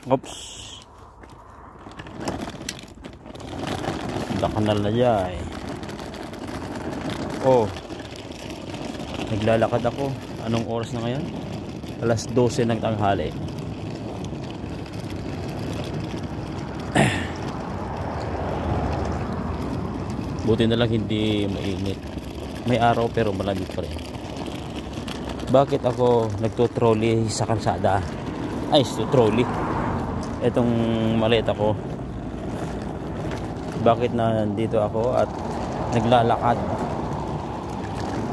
Oops. Kanal na dyan. Oh. Naglalakad ako. Anong oras na ngayon? Alas 12 ng tanghali. Buti na lang hindi mainit. May araw pero malamig pa rin. Bakit ako nagtutrolley sa kalsada? Ay, trolley. Itong maleta ko. Bakit nandito ako at naglalakad?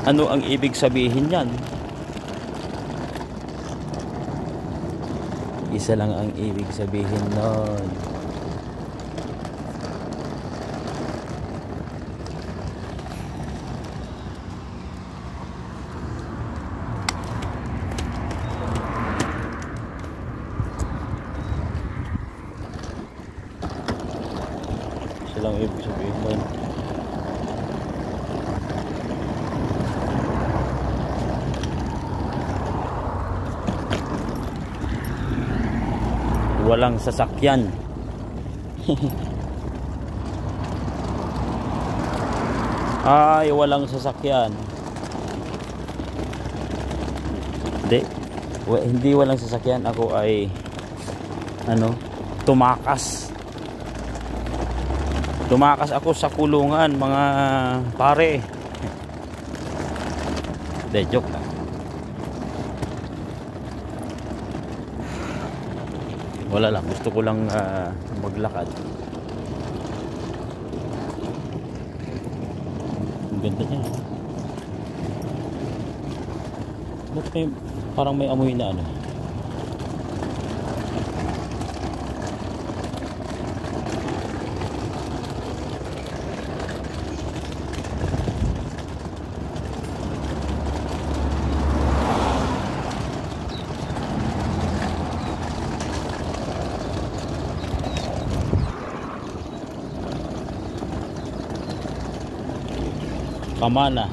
Ano ang ibig sabihin yan? Isa lang ang ibig sabihin nun. Isa lang ang ibig sabihin nun. Walang sasakyan. Ay, walang sasakyan. Hindi walang sasakyan. Ako ay tumakas. Tumakas ako sa kulungan, mga pare. Joke lang. Wala lang, gusto ko lang maglakad. Ang ganda niya. Ba't parang may amoy na Camana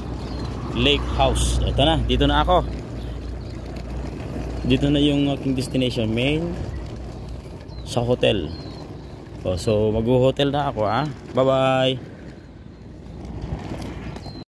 Lake House. Ito na, dito na ako. Dito na yung aking destination, main sa hotel. So mag-hotel na ako, Bye bye.